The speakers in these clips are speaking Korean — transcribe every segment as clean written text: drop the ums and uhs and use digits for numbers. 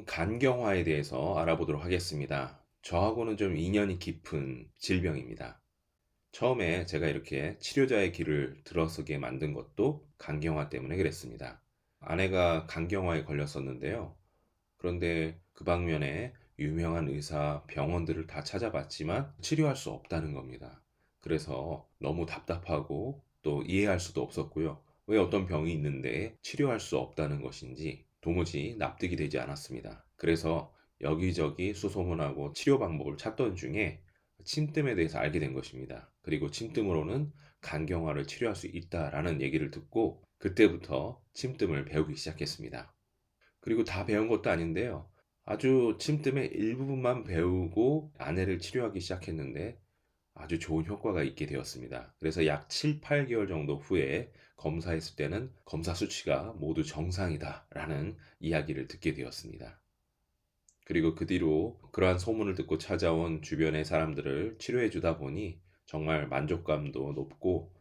간경화에 대해서 알아보도록 하겠습니다. 저하고는 좀 인연이 깊은 질병입니다. 처음에 제가 이렇게 치료자의 길을 들어서게 만든 것도 간경화 때문에 그랬습니다. 아내가 간경화에 걸렸었는데요. 그런데 그 방면에 유명한 의사, 병원들을 다 찾아봤지만 치료할 수 없다는 겁니다. 그래서 너무 답답하고 또 이해할 수도 없었고요. 왜 어떤 병이 있는데 치료할 수 없다는 것인지 도무지 납득이 되지 않았습니다. 그래서 여기저기 수소문하고 치료 방법을 찾던 중에 침뜸에 대해서 알게 된 것입니다. 그리고 침뜸으로는 간경화를 치료할 수 있다라는 얘기를 듣고 그때부터 침뜸을 배우기 시작했습니다. 그리고 다 배운 것도 아닌데요. 아주 침뜸의 일부분만 배우고 아내를 치료하기 시작했는데 아주 좋은 효과가 있게 되었습니다. 그래서 약 7, 8개월 정도 후에 검사했을 때는 검사 수치가 모두 정상이다라는 이야기를 듣게 되었습니다. 그리고 그 뒤로 그러한 소문을 듣고 찾아온 주변의 사람들을 치료해 주다 보니 정말 만족감도 높고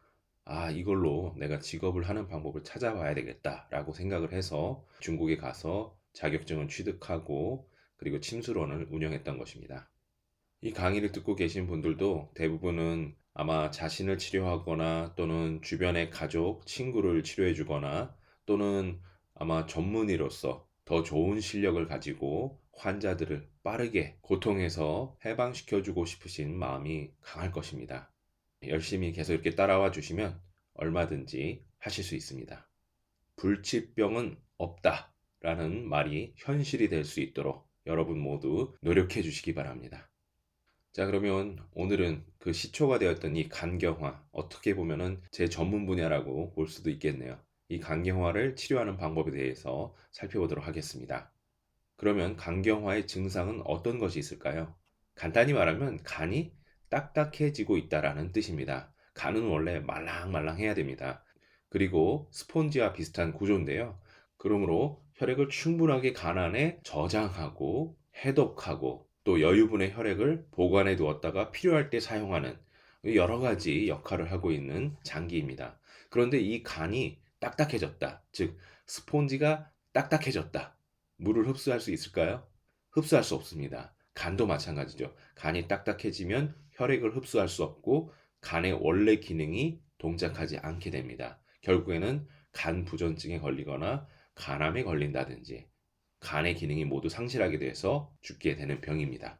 이걸로 내가 직업을 하는 방법을 찾아봐야 되겠다라고 생각을 해서 중국에 가서 자격증을 취득하고 그리고 침수론을 운영했던 것입니다. 이 강의를 듣고 계신 분들도 대부분은 아마 자신을 치료하거나 또는 주변의 가족, 친구를 치료해 주거나 또는 아마 전문의로서 더 좋은 실력을 가지고 환자들을 빠르게 고통에서 해방시켜 주고 싶으신 마음이 강할 것입니다. 열심히 계속 이렇게 따라와 주시면 얼마든지 하실 수 있습니다. 불치병은 없다 라는 말이 현실이 될 수 있도록 여러분 모두 노력해 주시기 바랍니다. 자, 그러면 오늘은 그 시초가 되었던 이 간경화, 어떻게 보면은 제 전문 분야라고 볼 수도 있겠네요. 이 간경화를 치료하는 방법에 대해서 살펴보도록 하겠습니다. 그러면 간경화의 증상은 어떤 것이 있을까요? 간단히 말하면 간이 딱딱해지고 있다라는 뜻입니다. 간은 원래 말랑말랑해야 됩니다. 그리고 스폰지와 비슷한 구조인데요. 그러므로 혈액을 충분하게 간 안에 저장하고 해독하고 또 여유분의 혈액을 보관해 두었다가 필요할 때 사용하는 여러 가지 역할을 하고 있는 장기입니다. 그런데 이 간이 딱딱해졌다. 즉, 스폰지가 딱딱해졌다. 물을 흡수할 수 있을까요? 흡수할 수 없습니다. 간도 마찬가지죠. 간이 딱딱해지면 혈액을 흡수할 수 없고 간의 원래 기능이 동작하지 않게 됩니다. 결국에는 간 부전증에 걸리거나 간암에 걸린다든지 간의 기능이 모두 상실하게 돼서 죽게 되는 병입니다.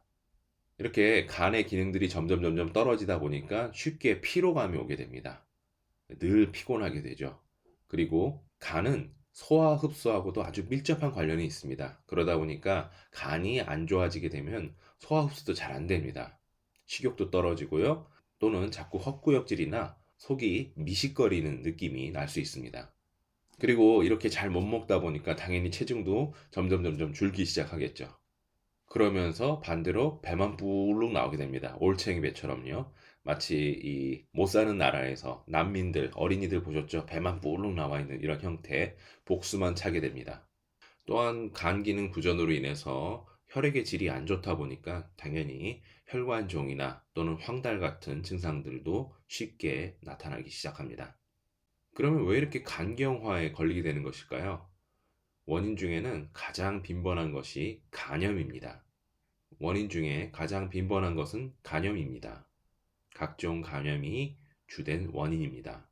이렇게 간의 기능들이 점점 떨어지다 보니까 쉽게 피로감이 오게 됩니다. 늘 피곤하게 되죠. 그리고 간은 소화 흡수하고도 아주 밀접한 관련이 있습니다. 그러다 보니까 간이 안 좋아지게 되면 소화 흡수도 잘 안 됩니다. 식욕도 떨어지고요. 또는 자꾸 헛구역질이나 속이 미식거리는 느낌이 날 수 있습니다. 그리고 이렇게 잘 못 먹다 보니까 당연히 체중도 점점 줄기 시작하겠죠. 그러면서 반대로 배만 불룩 나오게 됩니다. 올챙이 배처럼요. 마치 이 못 사는 나라에서 난민들, 어린이들 보셨죠? 배만 불룩 나와 있는 이런 형태, 복수만 차게 됩니다. 또한 간 기능 부전으로 인해서 혈액의 질이 안 좋다 보니까 당연히 혈관종이나 또는 황달 같은 증상들도 쉽게 나타나기 시작합니다. 그러면 왜 이렇게 간경화에 걸리게 되는 것일까요? 원인 중에는 가장 빈번한 것이 간염입니다. 원인 중에 가장 빈번한 것은 간염입니다. 각종 간염이 주된 원인입니다.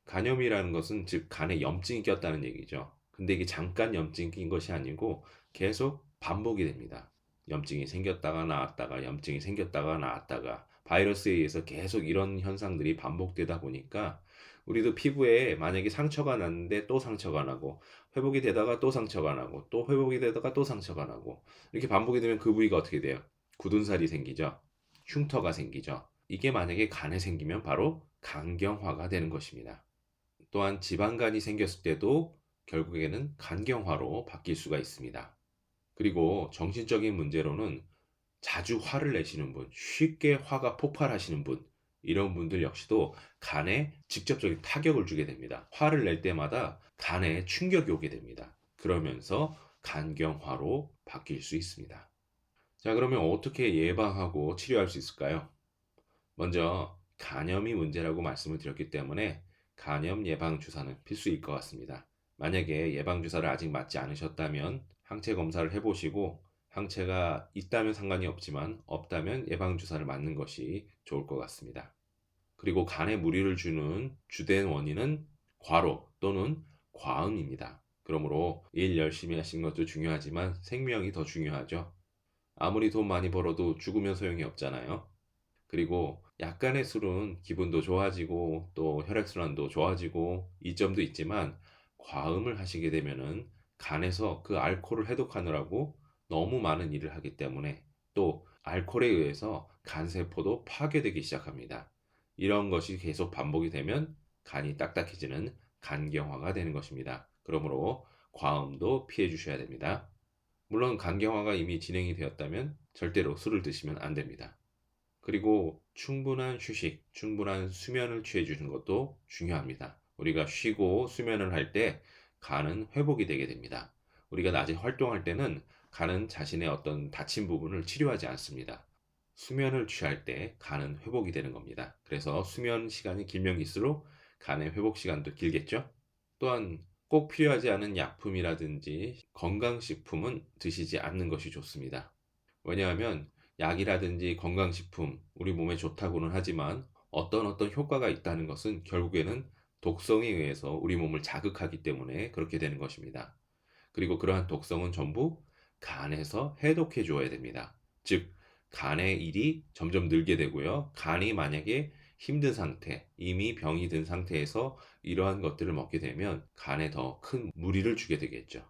간염이라는 것은 즉 간에 염증이 꼈다는 얘기죠. 근데 이게 잠깐 염증이 낀 것이 아니고 계속 반복이 됩니다. 염증이 생겼다가 나았다가 염증이 생겼다가 나았다가 바이러스에 의해서 계속 이런 현상들이 반복되다 보니까 우리도 피부에 만약에 상처가 났는데 또 상처가 나고 회복이 되다가 또 상처가 나고 또 회복이 되다가 또 상처가 나고 이렇게 반복이 되면 그 부위가 어떻게 돼요? 굳은 살이 생기죠. 흉터가 생기죠. 이게 만약에 간에 생기면 바로 간경화가 되는 것입니다. 또한 지방간이 생겼을 때도 결국에는 간경화로 바뀔 수가 있습니다. 그리고 정신적인 문제로는 자주 화를 내시는 분, 쉽게 화가 폭발하시는 분, 이런 분들 역시도 간에 직접적인 타격을 주게 됩니다. 화를 낼 때마다 간에 충격이 오게 됩니다. 그러면서 간경화로 바뀔 수 있습니다. 자, 그러면 어떻게 예방하고 치료할 수 있을까요? 먼저 간염이 문제라고 말씀을 드렸기 때문에 간염 예방 주사는 필수일 것 같습니다. 만약에 예방주사를 아직 맞지 않으셨다면 항체 검사를 해보시고 항체가 있다면 상관이 없지만 없다면 예방주사를 맞는 것이 좋을 것 같습니다. 그리고 간에 무리를 주는 주된 원인은 과로 또는 과음입니다. 그러므로 일 열심히 하신 것도 중요하지만 생명이 더 중요하죠. 아무리 돈 많이 벌어도 죽으면 소용이 없잖아요. 그리고 약간의 술은 기분도 좋아지고 또 혈액순환도 좋아지고 이점도 있지만 과음을 하시게 되면은 간에서 그 알코올을 해독하느라고 너무 많은 일을 하기 때문에 또 알코올에 의해서 간세포도 파괴되기 시작합니다. 이런 것이 계속 반복이 되면 간이 딱딱해지는 간경화가 되는 것입니다. 그러므로 과음도 피해 주셔야 됩니다. 물론 간경화가 이미 진행이 되었다면 절대로 술을 드시면 안 됩니다. 그리고 충분한 휴식, 충분한 수면을 취해 주는 것도 중요합니다. 우리가 쉬고 수면을 할 때 간은 회복이 되게 됩니다. 우리가 낮에 활동할 때는 간은 자신의 어떤 다친 부분을 치료하지 않습니다. 수면을 취할 때 간은 회복이 되는 겁니다. 그래서 수면 시간이 길면 길수록 간의 회복 시간도 길겠죠? 또한 꼭 필요하지 않은 약품이라든지 건강식품은 드시지 않는 것이 좋습니다. 왜냐하면 약이라든지 건강식품, 우리 몸에 좋다고는 하지만 어떤 효과가 있다는 것은 결국에는 독성에 의해서 우리 몸을 자극하기 때문에 그렇게 되는 것입니다. 그리고 그러한 독성은 전부 간에서 해독해 줘야 됩니다. 즉, 간의 일이 점점 늘게 되고요. 간이 만약에 힘든 상태, 이미 병이 든 상태에서 이러한 것들을 먹게 되면 간에 더 큰 무리를 주게 되겠죠.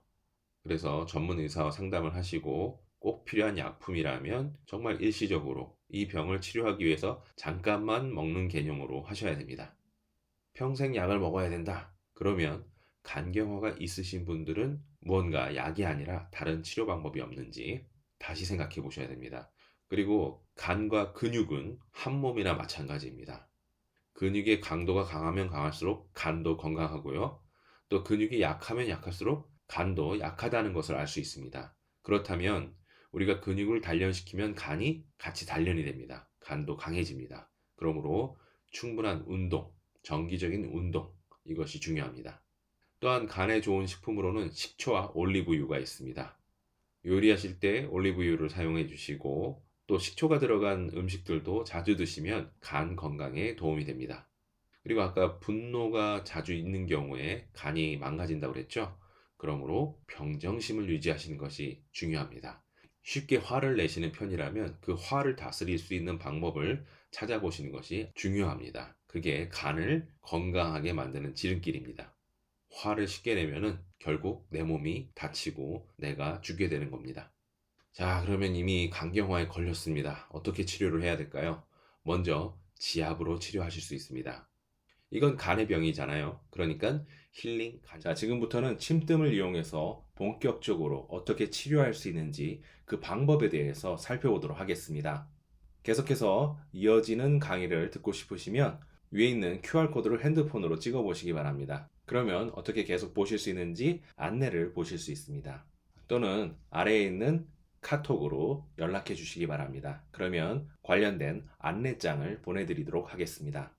그래서 전문 의사와 상담을 하시고 꼭 필요한 약품이라면 정말 일시적으로 이 병을 치료하기 위해서 잠깐만 먹는 개념으로 하셔야 됩니다. 평생 약을 먹어야 된다. 그러면 간경화가 있으신 분들은 무언가 약이 아니라 다른 치료 방법이 없는지 다시 생각해 보셔야 됩니다. 그리고 간과 근육은 한 몸이나 마찬가지입니다. 근육의 강도가 강하면 강할수록 간도 건강하고요. 또 근육이 약하면 약할수록 간도 약하다는 것을 알 수 있습니다. 그렇다면 우리가 근육을 단련시키면 간이 같이 단련이 됩니다. 간도 강해집니다. 그러므로 충분한 운동, 정기적인 운동, 이것이 중요합니다. 또한 간에 좋은 식품으로는 식초와 올리브유가 있습니다. 요리하실 때 올리브유를 사용해 주시고 또 식초가 들어간 음식들도 자주 드시면 간 건강에 도움이 됩니다. 그리고 아까 분노가 자주 있는 경우에 간이 망가진다고 그랬죠? 그러므로 평정심을 유지하시는 것이 중요합니다. 쉽게 화를 내시는 편이라면 그 화를 다스릴 수 있는 방법을 찾아보시는 것이 중요합니다. 그게 간을 건강하게 만드는 지름길입니다. 화를 쉽게 내면은 결국 내 몸이 다치고 내가 죽게 되는 겁니다. 자, 그러면 이미 간경화에 걸렸습니다. 어떻게 치료를 해야 될까요? 먼저 지압으로 치료하실 수 있습니다. 이건 간의 병이잖아요. 그러니까 힐링 간. 자, 지금부터는 침뜸을 이용해서 본격적으로 어떻게 치료할 수 있는지 그 방법에 대해서 살펴보도록 하겠습니다. 계속해서 이어지는 강의를 듣고 싶으시면 위에 있는 QR코드를 핸드폰으로 찍어 보시기 바랍니다. 그러면 어떻게 계속 보실 수 있는지 안내를 보실 수 있습니다. 또는 아래에 있는 카톡으로 연락해 주시기 바랍니다. 그러면 관련된 안내장을 보내드리도록 하겠습니다.